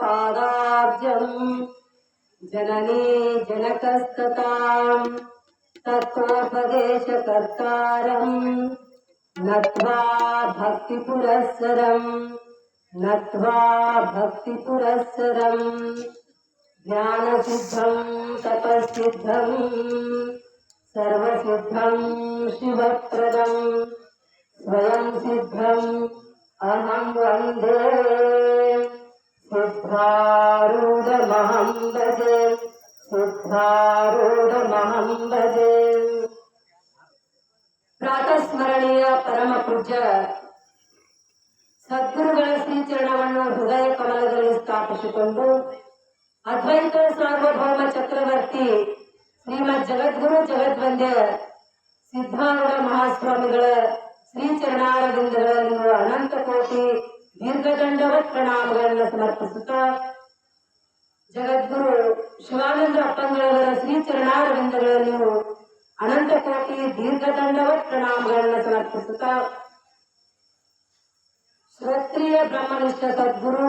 पादाब्जम् जननी जनकस्तताम् तत्त्वोपदेशकर्तारम् नत्वा भक्तिपुरःसरम् ज्ञानसिद्धम् तपःसिद्धम् सर्वसिद्धम् शिवप्रदम् स्वयं सिद्धम् अहं वन्दे सिद्धारूढमहं भजे ಪ್ರಾತಃ ಸ್ಮರಣೀಯ ಪರಮ ಪೂಜ್ಯ ಸದ್ಗುರುಗಳ ಶ್ರೀಚರಣವನ್ನು ಹೃದಯ ಕಮಲದಲ್ಲಿ ಸ್ಥಾಪಿಸಿಕೊಂಡು ಅದ್ವೈತ ಸಾರ್ವಭೌಮ ಚಕ್ರವರ್ತಿ ಶ್ರೀಮದ್ ಜಗದ್ಗುರು ಜಗದ್ವಂದ್ಯ ಸಿದ್ಧಾರೂಢ ಮಹಾಸ್ವಾಮಿಗಳ ಶ್ರೀಚರಣಾರವಿಂದಗಳಲ್ಲಿ ಅನಂತ ಕೋಟಿ ದೀರ್ಘದಂಡವತ್ ಪ್ರಣಾಮಗಳನ್ನು ಸಮರ್ಪಿಸುತ್ತಾ ಜಗದ್ಗುರು ಶಿವಾನಂದ ಅಪ್ಪಂಗಳವರ ಶ್ರೀಚರಣಾರವಿಂದಗಳಲ್ಲಿ ಅನಂತ ಕೋಟಿ ದೀರ್ಘದಂಡವತ್ ಪ್ರಣಾಮಗಳನ್ನು ಸಮರ್ಪಿಸುತ್ತಾ ಶ್ರೋತ್ರಿಯ ಬ್ರಹ್ಮನಿಷ್ಠ ಸದ್ಗುರು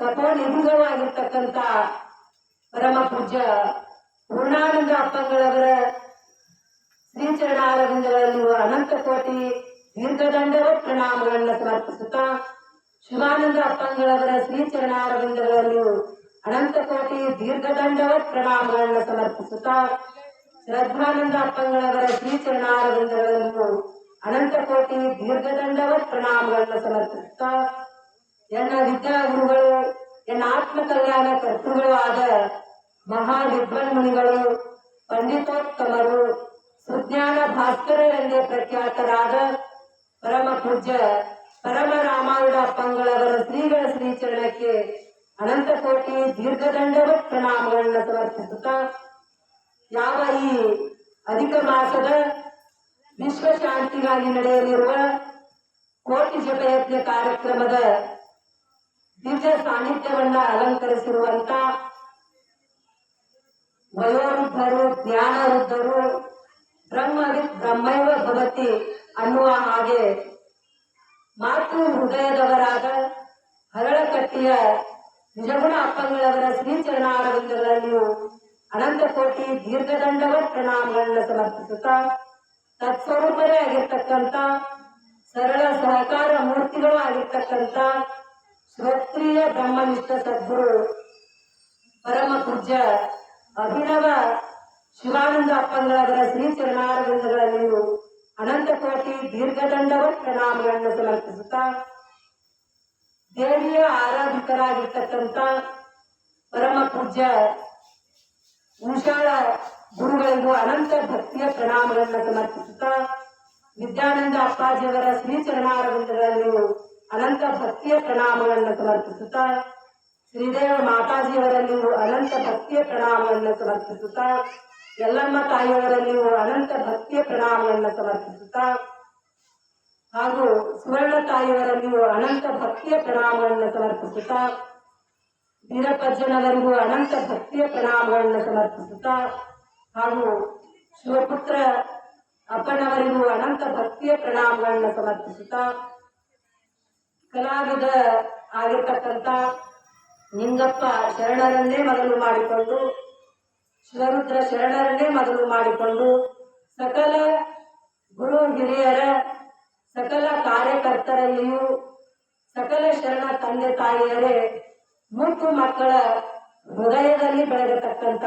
ತಪೋನಿಧಿಗಳು ಆಗಿರ್ತಕ್ಕಂಥ ಪರಮ ಪೂಜ್ಯ ಪೂರ್ಣಾನಂದ ಅಪ್ಪಂಗಳವರ ಶ್ರೀಚರಣಾರವಿಂದಗಳಲ್ಲಿ ಅನಂತ ಕೋಟಿ ದೀರ್ಘದಂಡವತ್ ಪ್ರಣಾಮಗಳನ್ನು ಸಮರ್ಪಿಸುತ್ತಾ ಶಿವಾನಂದ ಅಪ್ಪಂಗಳವರ ಶ್ರೀಚರಣಾರವಿಂದಗಳಲ್ಲಿ ಅನಂತ ಕೋಟಿ ದೀರ್ಘದಂಡವತ್ ಪ್ರಣಾಮಗಳನ್ನು ಸಮರ್ಪಿಸುತ್ತಾ ಶ್ರದ್ಧಾನಂದ ಅಪ್ಪಂಗಳವರ ಶ್ರೀಚರಣಾರವಿಂದಗಳನ್ನು ಅನಂತ ಕೋಟಿ ದೀರ್ಘದಂಡವತ್ ಪ್ರಣಾಮಗಳನ್ನು ಸಮರ್ಪಿಸುತ್ತಾ ಎನ್ನ ವಿದ್ಯಾಗುರುಗಳು ಎನ್ನ ಆತ್ಮ ಕಲ್ಯಾಣ ಕರ್ತೃಗಳು ಆದ ಮಹಾ ವಿದ್ವನ್ಮುನಿಗಳು ಪಂಡಿತೋತ್ತಮರು ಸುಜ್ಞಾನ ಭಾಸ್ಕರರೆಂದೇ ಪ್ರಖ್ಯಾತರಾದ ಪರಮ ಪೂಜ್ಯ ಪರಮ ರಾಮಾಯಣ ಅಪ್ಪಂಗಳವರ ಶ್ರೀಗಳ ಶ್ರೀಚರಣಕ್ಕೆ ಅನಂತ ಕೋಟಿ ದೀರ್ಘದಂಡವತ್ ಪ್ರಣಾಮಗಳನ್ನು ಸಮರ್ಪಿಸುತ್ತಾ ಯಾವ ಈ ಅಧಿಕ ಮಾಸದ ವಿಶ್ವ ಶಾಂತಿಗಾಗಿ ನಡೆಯಲಿರುವ ಕೋಟಿ ಜಪಯಜ್ಞ ಕಾರ್ಯಕ್ರಮದ ದಿವ್ಯ ಸಾನ್ನಿಧ್ಯವನ್ನ ಅಲಂಕರಿಸಿರುವಂತ ವಯೋವೃದ್ಧರು ಜ್ಞಾನವೃದ್ಧರು ಬ್ರಹ್ಮವಿತ್ ಬ್ರಹ್ಮೈವ ಭವತಿ ಅನ್ನುವ ಹಾಗೆ ಮಾತೃ ಹೃದಯದವರಾದ ಹರಳಕಟ್ಟಿಯ ನಿಜಗುಣ ಅಪ್ಪಂಗಳವರ ಶ್ರೀಚರಣಾರವಿಂದಗಳಲ್ಲಿಯೂ ಅನಂತ ಕೋಟಿ ದೀರ್ಘದಂಡವತ್ ಪ್ರಣಾಮಗಳನ್ನು ಸಮರ್ಪಿಸುತ್ತಾ ತತ್ಸ್ವರೂಪರೇ ಆಗಿರ್ತಕ್ಕಂಥ ಸರಳ ಸಹಕಾರ ಮೂರ್ತಿಗಳು ಆಗಿರ್ತಕ್ಕಂಥ ಶ್ರೋತ್ರಿಯ ಬ್ರಹ್ಮನಿಷ್ಠ ಸದ್ಗುರು ಪರಮ ಪೂಜ್ಯ ಅಭಿನವ ಶಿವಾನಂದ ಅಪ್ಪಂಗಳವರ ಶ್ರೀಚರಣಾರವಿಂದಗಳಲ್ಲಿಯೂ ಅನಂತ ಕೋಟಿ ದೀರ್ಘದಂಡವತ್ ಪ್ರಣಾಮಗಳನ್ನು ಸಮರ್ಪಿಸುತ್ತಾ ದೇವಿಯ ಆರಾಧಿಕರಾಗಿರ್ತಕ್ಕಂಥ ಪರಮ ಪೂಜ್ಯ ಉಷಾಳ ಗುರುಗಳಿಗೂ ಅನಂತ ಭಕ್ತಿಯ ಪ್ರಣಾಮಗಳನ್ನು ಸಮರ್ಪಿಸುತ್ತಾ ವಿದ್ಯಾನಂದ ಅಪ್ಪಾಜಿಯವರ ಶ್ರೀಚರಣಾರವಿಂದಗಳಲ್ಲಿಯೂ ಅನಂತ ಭಕ್ತಿಯ ಪ್ರಣಾಮಗಳನ್ನು ಸಮರ್ಪಿಸುತ್ತಾ ಶ್ರೀದೇವ ಮಾತಾಜಿಯವರಲ್ಲಿಯೂ ಅನಂತ ಭಕ್ತಿಯ ಪ್ರಣಾಮಗಳನ್ನು ಸಮರ್ಪಿಸುತ್ತಾ ಯಲ್ಲಮ್ಮ ತಾಯಿಯವರಲ್ಲಿಯೂ ಅನಂತ ಭಕ್ತಿಯ ಪ್ರಣಾಮಗಳನ್ನು ಸಮರ್ಪಿಸುತ್ತಾ ಹಾಗೂ ಸುವರ್ಣ ತಾಯಿಯವರಲ್ಲಿಯೂ ಅನಂತ ಭಕ್ತಿಯ ಪ್ರಣಾಮಗಳನ್ನು ಸಮರ್ಪಿಸುತ್ತಾ ವೀರಪ್ಪಜ್ಜನವರಿಗೂ ಅನಂತ ಭಕ್ತಿಯ ಪ್ರಣಾಮಗಳನ್ನು ಸಮರ್ಪಿಸುತ್ತಾ ಹಾಗೂ ಶಿವಪುತ್ರ ಅಪ್ಪನವರಿಗೂ ಅನಂತ ಭಕ್ತಿಯ ಪ್ರಣಾಮಗಳನ್ನು ಸಮರ್ಪಿಸುತ್ತಾ ಕಲಾವಿದ ಆಗಿರ್ತಕ್ಕಂಥ ನಿಂಗಪ್ಪ ಶರಣರನ್ನೇ ಮೊದಲು ಮಾಡಿಕೊಂಡು ಶಿವರುದ್ರ ಶರಣರನ್ನೇ ಮೊದಲು ಮಾಡಿಕೊಂಡು ಸಕಲ ಗುರು ಹಿರಿಯರ ಸಕಲ ಕಾರ್ಯಕರ್ತರಲ್ಲಿಯೂ ಸಕಲ ಶರಣ ತಂದೆ ತಾಯಿಯರೇ ಮೂರ್ತಿ ಮಕ್ಕಳ ಹೃದಯದಲ್ಲಿ ಬೆಳೆದಿರತಕ್ಕಂಥ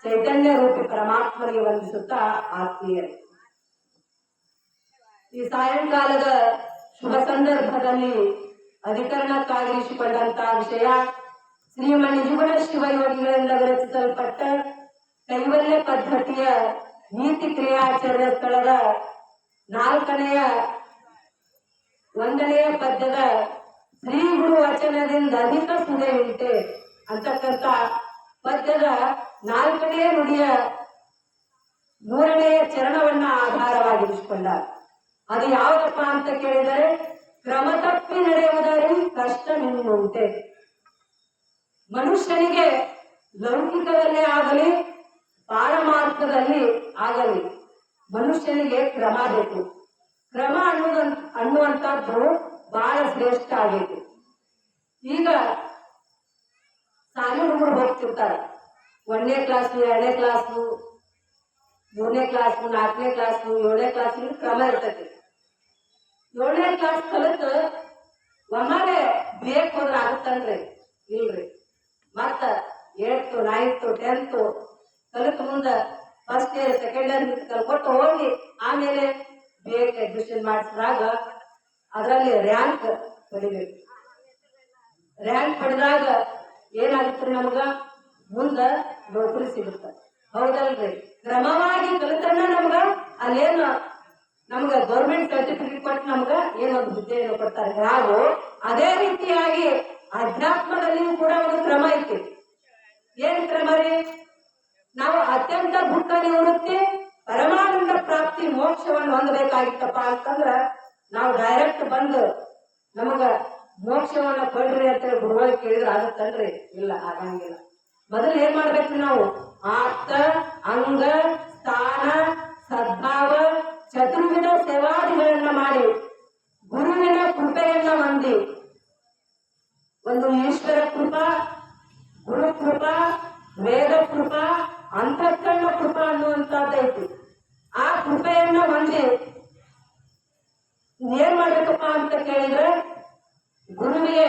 ಚೈತನ್ಯ ರೂಪಿ ಪರಮಾತ್ಮನಿಗೆ ವಂದಿಸುತ್ತಾ ಆತ್ಮೀಯರೇ ಈ ಸಾಯಂಕಾಲದ ಶುಭ ಸಂದರ್ಭದಲ್ಲಿ ಅಧಿಕರಣಕ್ಕಾಗಿರಿಸಿಕೊಂಡಂತಹ ವಿಷಯ ಶ್ರೀಮನ್ ನಿಜಗುಣ ಶಿವಯೋಗಿಗಳಿಂದ ವಿರಚಿಸಲ್ಪಟ್ಟ ಕೈವಲ್ಯ ಪದ್ಧತಿಯ ನೀತಿ ಕ್ರಿಯಾಚರಣೆ ಸ್ಥಳದ 4ನೇ 1ನೇ ಪದ್ಯದ ಶ್ರೀ ಗುರು ವಚನದಿಂದ ಅಧಿಕ ಸುದೆ ಉಂಟೆ ಅಂತಕ್ಕಂಥ ಪದ್ಯದ 4ನೇ ನುಡಿಯ 3ನೇ ಚರಣವನ್ನ ಆಧಾರವಾಗಿರಿಸಿಕೊಂಡ. ಅದು ಯಾವುದಪ್ಪ ಅಂತ ಕೇಳಿದರೆ ಕ್ರಮ ತಪ್ಪಿ ನಡೆಯುವುದರಲ್ಲಿ ಕಷ್ಟ ನಿನ್ನುಂಟೆ. ಮನುಷ್ಯನಿಗೆ ಲೌಕಿಕದಲ್ಲೇ ಆಗಲಿ ಪಾರಮಾರ್ಥದಲ್ಲಿ ಆಗಲಿ ಮನುಷ್ಯನಿಗೆ ಕ್ರಮ ಬೇಕು. ಕ್ರಮ ಅನ್ನುವಂಥದ್ದು ಬಹಳ ಶ್ರೇಷ್ಠ ಆಗಬೇಕು. ಈಗ ಶಾಲೆ ಹುಡುಗರು ಹೋಗ್ತಿರ್ತಾರ, 1ನೇ ಕ್ಲಾಸು 2ನೇ ಕ್ಲಾಸು 3ನೇ ಕ್ಲಾಸು 4ನೇ ಕ್ಲಾಸು 7ನೇ ಕ್ಲಾಸ್ ಕ್ರಮ ಇರ್ತೈತಿ. 7ನೇ ಕ್ಲಾಸ್ ಕಲಿತು ಒಮ್ಮಾಲೆ ಬೇಕ್ ಹೋದ್ರ ಆಗುತ್ತನ್ರಿ? ಇಲ್ರಿ. ಮತ್ತ 8th 9th 10th ಕಲಿತು ಮುಂದ ಫಸ್ಟ್ ಇಯರ್ ಸೆಕೆಂಡ್ ಇಯರ್ ಕಲ್ಕೊಟ್ಟು ಹೋಗಿ ಆಮೇಲೆ ಬೇಕ್ ಅಡ್ಮಿಷನ್ ಮಾಡಿಸಿದಾಗ ಅದರಲ್ಲಿ ರ್ಯಾಂಕ್ ಪಡಿಬೇಕು. ರ್ಯಾಂಕ್ ಪಡೆದಾಗ ಏನಾಗುತ್ತೆ, ನಮಗ ಮುಂದ ನೌಕರಿ ಸಿಗುತ್ತೆ. ಹೌದಲ್ರಿ? ಕ್ರಮವಾಗಿ ಕಲಿತಣ್ಣ ನಮ್ಗ ಅಲ್ಲೇನು ನಮ್ಗ ಗೌರ್ಮೆಂಟ್ ಸರ್ಟಿಫಿಕೇಟ್ ಕೊಟ್ಟು ನಮ್ಗ ಏನೊಂದು ಹುದ್ದೆಯನ್ನು ಕೊಡ್ತಾರೆ. ನಾವು ಅದೇ ರೀತಿಯಾಗಿ ಅಧ್ಯಾತ್ಮದಲ್ಲಿಯೂ ಕೂಡ ಒಂದು ಕ್ರಮ ಐತಿ. ಏನ್ ಕ್ರಮ ರೀ? ನಾವು ಅತ್ಯಂತ ದುಃಖ ನಿವೃತ್ತಿ ಪರಮಾನಂದ ಪ್ರಾಪ್ತಿ ಮೋಕ್ಷವನ್ನು ಹೊಂದಬೇಕಾಗಿತ್ತಪ್ಪ ಅಂತಂದ್ರ ನಾವು ಡೈರೆಕ್ಟ್ ಬಂದು ನಮಗ ಮೋಕ್ಷವನ್ನ ಕೊಡ್ರಿ ಅಂತೇಳಿ ಗುರುಗಳಿಗೆ ಕೇಳಿದ್ರೆ ಆಗುತ್ತಲ್ರಿ? ಇಲ್ಲ, ಆಗಂಗಿಲ್ಲ. ಮೊದಲು ಏನ್ ಮಾಡ್ಬೇಕ್ರಿ ನಾವು? ಆಪ್ತ, ಅಂಗ, ಸ್ಥಾನ, ಸದ್ಭಾವ, ಚತುರ್ವಿಧ ಸೇವಾದಿಗಳನ್ನ ಮಾಡಿ ಗುರುವಿನ ಕೃಪೆಯನ್ನ ಹೊಂದಿ, ಒಂದು ಈಶ್ವರ ಕೃಪಾ, ಗುರು ಕೃಪಾ, ವೇದ ಕೃಪಾ, ಅಂತಃಕರಣ ಕೃಪಾ ಅನ್ನುವಂಥದ್ದೈತಿ. ಆ ಕೃಪೆಯನ್ನ ಹೊಂದಿ ಏನ್ ಮಾಡ್ಬೇಕಪ್ಪ ಅಂತ ಕೇಳಿದ್ರೆ, ಗುರುವಿಗೆ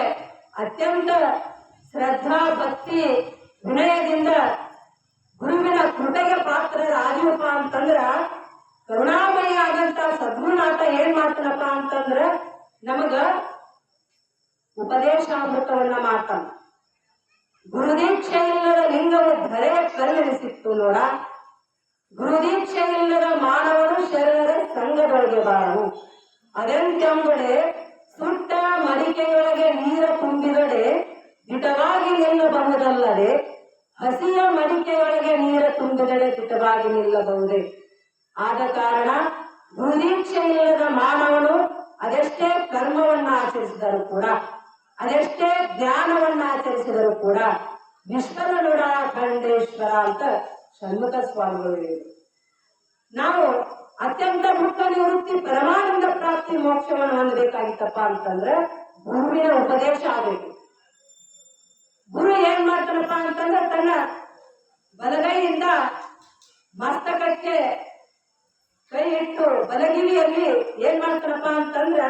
ಅತ್ಯಂತ ಶ್ರದ್ಧಾ ಭಕ್ತಿ ವಿನಯದಿಂದ ಗುರುವಿನ ಕೃಪೆಗೆ ಪಾತ್ರರಾದೀವಪ್ಪ ಅಂತಂದ್ರ ಕರುಣಾಮಯಿ ಆದಂತ ಸದ್ಗುರುನಾಥ ಏನ್ ಮಾಡ್ತಾನಪ್ಪ ಅಂತಂದ್ರ ನಮಗ ಉಪದೇಶಾಮೃತವನ್ನ ಮಾಡ್ತಾನ. ಗುರುದೀಕ್ಷೆ ಇಲ್ಲದ ಲಿಂಗವು ಧರೆಯ ಕಲ್ಲೆನಿಸಿತ್ತು ನೋಡ, ಗುರುದೀಕ್ಷೆ ಇಲ್ಲದ ಮಾನವರು ಶರಣರ ಸಂಘದೊಳಗೆ ಬಾಳು. ಅದೆಂತೆಂಬಡೆ ಸುಟ್ಟ ಮಡಿಕೆಯೊಳಗೆ ನೀರ ತುಂಬಿದಡೆ ದಿಟವಾಗಿ ನಿಲ್ಲಬಹುದಲ್ಲದೆ, ಹಸಿಯ ಮಡಿಕೆಯೊಳಗೆ ನೀರ ತುಂಬಿದಡೆ ದಿಟವಾಗಿ ನಿಲ್ಲಬಹುದೇ. ಆದ ಕಾರಣ ಗುರುದೀಕ್ಷೆ ಇಲ್ಲದ ಮಾನವನು ಅದೆಷ್ಟೇ ಕರ್ಮವನ್ನ ಆಚರಿಸಿದರೂ ಕೂಡ, ಅದೆಷ್ಟೇ ಜ್ಞಾನವನ್ನ ಆಚರಿಸಿದರೂ ಕೂಡ ವಿಶ್ವನುಡ ಖಂಡೇಶ್ವರ ಅಂತ ಷಣ್ಮುಖ ಸ್ವಾಮಿಗಳು ಹೇಳಿದರು. ನಾವು ಅತ್ಯಂತ ಮುಕ್ತ ನಿವೃತ್ತಿ ಪರಮಾನಂದ ಪ್ರಾಪ್ತಿ ಮೋಕ್ಷವನ್ನು ಹೊಂದಬೇಕಾಗಿತ್ತಪ್ಪ ಅಂತಂದ್ರೆ ಗುರುವಿನ ಉಪದೇಶ ಆಗಬೇಕು. ಗುರು ಏನ್ ಮಾಡ್ತಾನಪ್ಪ ಅಂತಂದ್ರೆ ತನ್ನ ಬಲಗೈಯಿಂದ ಮಸ್ತಕಕ್ಕೆ ಕೈ ಇಟ್ಟು ಬಲಗಿವಿಯಲ್ಲಿ ಏನ್ ಮಾಡ್ತಾನಪ್ಪ ಅಂತಂದ್ರ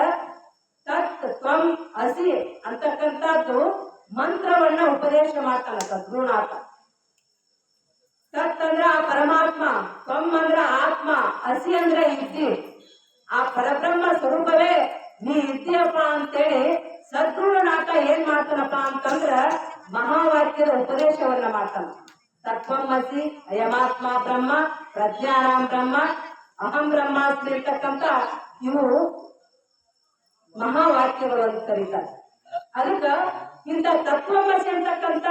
ತತ್ ತ್ವಂ ಅಸಿ ಅಂತಕ್ಕಂಥದ್ದು ಮಂತ್ರವನ್ನ ಉಪದೇಶ ಮಾಡ್ತಾನ ಸದ್ಗುರುನಾಥ. ತತ್ ಅಂದ್ರ ಆ ಪರಮಾತ್ಮ, ತ್ವಂ ಅಂದ್ರ ಆತ್ಮ, ಅಸಿ ಅಂದ್ರ ಇದ್ದಿ, ಆ ಪರಬ್ರಹ್ಮ ಸ್ವರೂಪವೇ ನೀ ಇದ್ದೀಯಪ್ಪ ಅಂತೇಳಿ ಸದ್ಗುರುನಾಥ ಏನ್ ಮಾಡ್ತಾನಪ್ಪ ಅಂತಂದ್ರ ಮಹಾವಾಕ್ಯದ ಉಪದೇಶವನ್ನ ಮಾಡ್ತಾನ. ತತ್ವಮಸಿ ಅಯಮಾತ್ಮ ಬ್ರಹ್ಮ, ಪ್ರಜ್ಞಾನಾಂ ಬ್ರಹ್ಮ, ಅಹಂ ಬ್ರಹ್ಮಾಸ್ಮಿ ಇರ್ತಕ್ಕಂಥ ಇವು ಮಹಾವಾಕ್ಯಗಳು ಅಂತ ಕರೀತಾರೆ. ಅದಕ್ಕ ಇಂಥ ತತ್ವಮಸಿ ಅಂತಕ್ಕಂಥ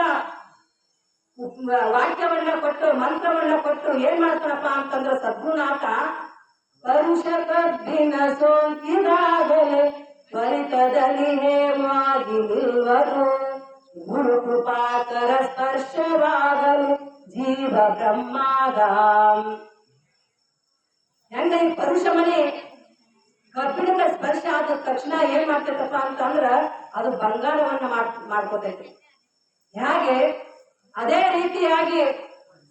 ವಾಕ್ಯವನ್ನ ಕೊಟ್ಟು ಮಂತ್ರವನ್ನ ಕೊಟ್ಟು ಏನ್ ಮಾಡ್ತಾನಪ್ಪ ಅಂತಂದ್ರೆ ಸದ್ಗುರುನಾಥ ಪರುಷ ಕಬ್ಬಿನ ಸೋಂಕಿದಾಗಲೇ ತ್ವರಿತದಲ್ಲಿ ಹೇಮಾಗಿ ನಿಲ್ವರು, ಗುರು ಕೃಪಾಕರ ಸ್ಪರ್ಶವಾಗಲು ಜೀವ ಬ್ರಹ್ಮಾದಾಂ. ಹೆಂಗ ಈ ಪರುಷ ಮನೆ ಕಬ್ಬಿಣದ ಸ್ಪರ್ಶ ಆದ ತಕ್ಷಣ ಏನ್ ಮಾಡ್ತೈತಪ್ಪ ಅಂತಂದ್ರ ಅದು ಬಂಗಾರವನ್ನ ಮಾಡ್ಕೋತೈತಿ. ಹೇಗೆ ಅದೇ ರೀತಿಯಾಗಿ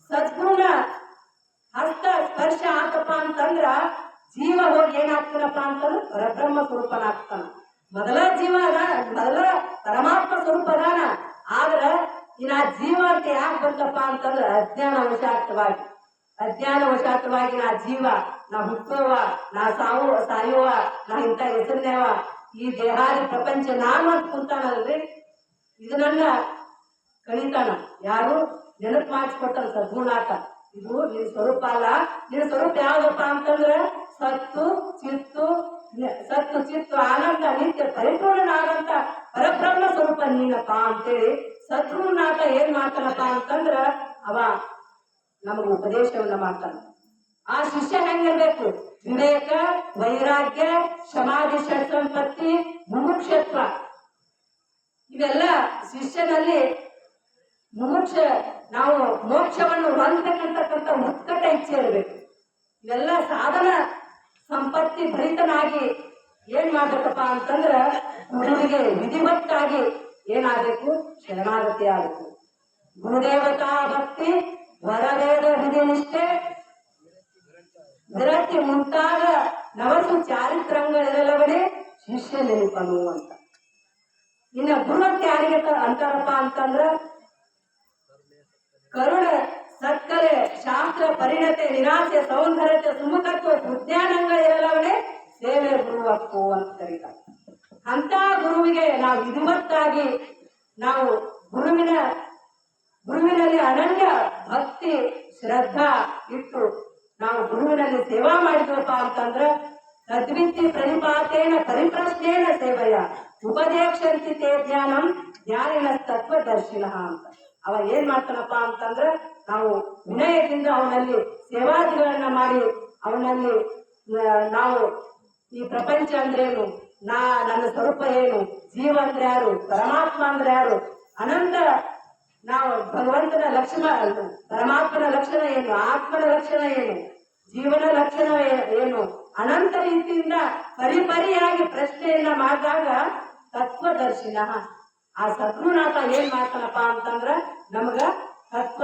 ಸದ್ಗುಣ ಹಸ್ತ ಸ್ಪರ್ಶ ಆತಪ್ಪ ಅಂತಂದ್ರ ಜೀವ ಹೋಗಿ ಏನಾಗ್ತಾನಪ್ಪ ಅಂತಂದ್ರ ಪರಬ್ರಹ್ಮ ಸ್ವರೂಪನಾಗ್ತಾನ. ಮೊದಲ ಜೀವ ಮೊದಲ ಪರಮಾತ್ಮ ಸ್ವರೂಪ ಅದಾನ. ಆದ್ರ ಇನ್ನ ಜೀವ ಅಂತ ಯಾಕೆ ಬಂತಪ್ಪ ಅಂತಂದ್ರ ಅಜ್ಞಾನ ವಶಾತ್ತವಾಗಿ ನಾ ಜೀವ, ನಾ ಹುಟ್ಟುವ, ನಾ ಸಾಯುವ, ನಾ ಇಂಥ ಹೆಸರಿನೇವ, ಈ ದೇಹಾದಿ ಪ್ರಪಂಚ ನಾನು ಅಂತ ಕುಂತಾನಲ್ರಿ. ಇದನ್ನ ಕಳೀತಾನ ಯಾರು? ನೆನಪು ಮಾಡಿಸ್ಕೊಟ್ಟಾನ ಸದ್ಗುರುನಾಥ. ಇದು ನಿನ್ ಸ್ವರೂಪ ಅಲ್ಲ, ನಿನ್ ಸ್ವರೂಪ ಯಾವ್ದಪ್ಪ ಅಂತಂದ್ರ ಸತ್ತು ಚಿತ್ತು ಆನಂದ ನಿತ್ಯ ಪರಿಪೂರ್ಣನಾದಂತ ಪರಬ್ರಹ್ಮ ಸ್ವರೂಪ ನೀನಪ್ಪ ಅಂತೇಳಿ ಸದ್ಗುರುನಾಥ ಏನ್ ಮಾಡ್ತಾನಪ್ಪ ಅಂತಂದ್ರ ಅವ ನಮಗ ಉಪದೇಶವನ್ನ ಮಾಡ್ತಾನ. ಆ ಶಿಷ್ಯ ಹೆಂಗಿರ್ಬೇಕು? ವಿವೇಕ, ವೈರಾಗ್ಯ, ಸಮಾಧಿ, ಷಟ್ಸಂಪತ್ತಿ, ಮುಮುಕ್ಷತ್ವ, ಇವೆಲ್ಲ ಶಿಷ್ಯನಲ್ಲಿ ನಾವು ಮೋಕ್ಷವನ್ನು ಹೊಂದಬೇಕಂತಕ್ಕಂಥ ಉತ್ಕಟ ಇಚ್ಛೆ ಇರಬೇಕು. ಇವೆಲ್ಲ ಸಾಧನ ಸಂಪತ್ತಿ ಭರಿತನಾಗಿ ಏನ್ ಮಾಡ್ಬೇಕಪ್ಪ ಅಂತಂದ್ರ ಗುರುವಿಗೆ ವಿಧಿವತ್ತಾಗಿ ಏನಾಗಬೇಕು? ಶರಣಾಗತಿ ಆಗಬೇಕು. ಗುರುದೇವತಾ ಭಕ್ತಿ, ವರವೇದ ಹೃದಯ ನಿಷ್ಠೆ, ವಿರಕ್ತಿ ಮುಂತಾದ ನವಸು ಚಾರಿತ್ರಂಗಳೆಲ್ಲವೇ ಶಿಷ್ಯ ನೆನಪನು ಅಂತ. ಇನ್ನ ಗುರುವಂತ ಯಾರಿಗೆ ಅಂತಾರಪ್ಪ ಅಂತಂದ್ರ ಕರುಣ, ಸಕ್ಕರೆ, ಶಾಸ್ತ್ರ, ಪರಿಣತೆ, ನಿರಾಸೆ, ಸೌಂದರ್ಯತೆ, ಸುಮುಖತ್ವ, ವಿಜ್ಞಾನಗಳೆಲ್ಲವೇ ಸೇವೆ ಗುರುವಕ್ಕು ಅಂತ ಕರೀತಾರೆ. ಅಂತ ಗುರುವಿಗೆ ನಾವು ವಿಧಿವತ್ತಾಗಿ ನಾವು ಗುರುವಿನಲ್ಲಿ ಅನನ್ಯ ಭಕ್ತಿ ಶ್ರದ್ಧಾ ಇಟ್ಟು ನಾವು ಗುರುವಿನಲ್ಲಿ ಸೇವಾ ಮಾಡಿದ್ವಪ್ಪ ಅಂತಂದ್ರ ತದ್ವಿತಿ ಪ್ರಣಿಪಾತೇನ ಪರಿಪ್ರಶ್ನೇನ ಸೇವೆಯ ಉಪದೇಶಂತಿ ತೇ ಜ್ಞಾನಂ ಜ್ಞಾನಿನ ತತ್ವದರ್ಶಿನ ಅಂತ. ಅವ ಏನ್ ಮಾಡ್ತಾನಪ್ಪ ಅಂತಂದ್ರ ನಾವು ವಿನಯದಿಂದ ಅವನಲ್ಲಿ ಸೇವಾದಿಗಳನ್ನ ಮಾಡಿ ಅವನಲ್ಲಿ ನಾವು ಈ ಪ್ರಪಂಚ ಅಂದ್ರೇನು, ನನ್ನ ಸ್ವರೂಪ ಏನು, ಜೀವ ಅಂದ್ರೆ ಯಾರು, ಪರಮಾತ್ಮ ಅಂದ್ರೆ ಯಾರು, ಅನಂತ ನಾವು ಭಗವಂತನ ಲಕ್ಷಣ, ಪರಮಾತ್ಮನ ಲಕ್ಷಣ ಏನು, ಆತ್ಮನ ಲಕ್ಷಣ ಏನು, ಜೀವನ ಲಕ್ಷಣ ಏನು, ಅನಂತ ರೀತಿಯಿಂದ ಪರಿಪರಿಯಾಗಿ ಪ್ರಶ್ನೆಯನ್ನ ಮಾಡಿದಾಗ ತತ್ವದರ್ಶಿನ ಆ ಸದ್ಗುರುನಾಥ ಏನ್ ಮಾಡ್ತಾನಪ್ಪ ಅಂತಂದ್ರ ನಮಗ ತತ್ವ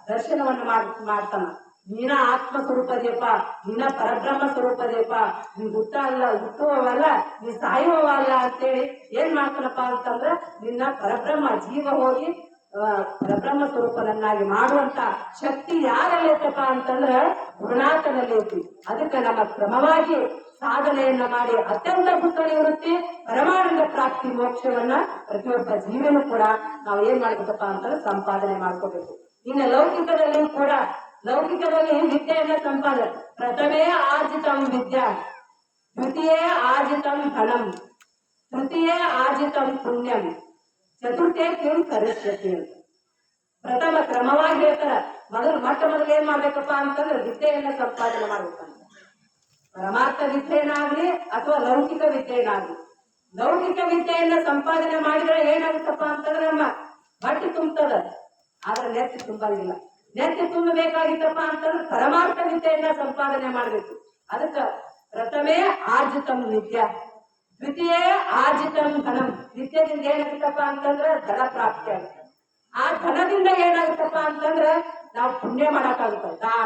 ದರ್ಶನವನ್ನು ಮಾಡ್ತಾನ. ನೀನ ಆತ್ಮ ಸ್ವರೂಪದೇಪ, ನೀನ ಪರಬ್ರಹ್ಮ ಸ್ವರೂಪದೇಪ, ನೀ ಹುಟ್ಟುವವಲ್ಲ, ನೀ ಸಾಯುವವಲ್ಲ ಅಂತೇಳಿ ಏನ್ ಮಾಡ್ತಾನಪ್ಪ ಅಂತಂದ್ರ ನಿನ್ನ ಪರಬ್ರಹ್ಮ ಜೀವ ಹೋಗಿ ಪರಬ್ರಹ್ಮ ಸ್ವರೂಪನನ್ನಾಗಿ ಮಾಡುವಂತ ಶಕ್ತಿ ಯಾರಲ್ಲಿ ಐತಪ್ಪ ಅಂತಂದ್ರ ಗುರುನಾಥನಲ್ಲಿ ಐತಿ. ಅದಕ್ಕೆ ನಮ್ಮ ಕ್ರಮವಾಗಿ ಸಾಧನೆಯನ್ನ ಮಾಡಿ ಅತ್ಯಂತ ಪುಸ್ತಕ ವೃತ್ತಿ ಪರಮಾನಂದ ಪ್ರಾಪ್ತಿ ಮೋಕ್ಷವನ್ನ ಪ್ರತಿಯೊಬ್ಬ ಜೀವನೂ ಕೂಡ ನಾವು ಏನ್ ಮಾಡ್ಬೇಕಪ್ಪ ಅಂತಂದ್ರೆ ಸಂಪಾದನೆ ಮಾಡ್ಕೋಬೇಕು. ಇನ್ನು ಲೌಕಿಕದಲ್ಲಿ ವಿದ್ಯೆಯನ್ನ ಸಂಪಾದನೆ, ಪ್ರಥಮೇ ಆರ್ಜಿತಂ ವಿದ್ಯಾ, ದ್ವಿತೀಯೇ ಆರ್ಜಿತಂ ಧನಂ, ತೃತೀಯೇ ಆರ್ಜಿತಂ ಪುಣ್ಯಂ, ಚತುರ್ಥೇ ಕಿಂ ಕರಿಷ್ಯತಿ ಅಂತ. ಪ್ರಥಮ ಕ್ರಮವಾಗಿ ಹೇಳ್ತಾರ. ಮೊದಲು ಏನ್ ಮಾಡ್ಬೇಕಪ್ಪ ಅಂತಂದ್ರೆ ವಿದ್ಯೆಯನ್ನ ಸಂಪಾದನೆ ಮಾಡ್ಬೇಕಂತ. ಪರಮಾರ್ಥ ವಿದ್ಯೆನಾಗ್ಲಿ ಅಥವಾ ಲೌಕಿಕ ವಿದ್ಯೆನಾಗ್ಲಿ, ಲೌಕಿಕ ವಿದ್ಯೆಯನ್ನ ಸಂಪಾದನೆ ಮಾಡಿದ್ರೆ ಏನಾಗುತ್ತಪ್ಪ ಅಂತಂದ್ರೆ ನಮ್ಮ ಹೊಟ್ಟೆ ತುಂಬತದ, ಆದ್ರೆ ನೆತ್ತಿ ತುಂಬಂಗಿಲ್ಲ. ನೆತ್ತಿ ತುಂಬಬೇಕಾಗಿತ್ತಪ್ಪ ಅಂತಂದ್ರೆ ಪರಮಾರ್ಥ ವಿದ್ಯೆಯನ್ನ ಸಂಪಾದನೆ ಮಾಡ್ಬೇಕು. ಅದಕ್ಕ ಪ್ರಥಮೇ ಆರ್ಜಿತಂ ವಿದ್ಯಾ, ದ್ವಿತೀಯ ಆರ್ಜಿತಂ ಧನಂ. ವಿದ್ಯೆದಿಂದ ಏನಾಗುತ್ತಪ್ಪ ಅಂತಂದ್ರೆ ಧನ ಪ್ರಾಪ್ತಿ ಆಗುತ್ತೆ. ಆ ಧನದಿಂದ ಏನಾಗುತ್ತಪ್ಪ ಅಂತಂದ್ರೆ ನಾವು ಪುಣ್ಯ ಮಾಡಕ್ಕಾಗುತ್ತೆ.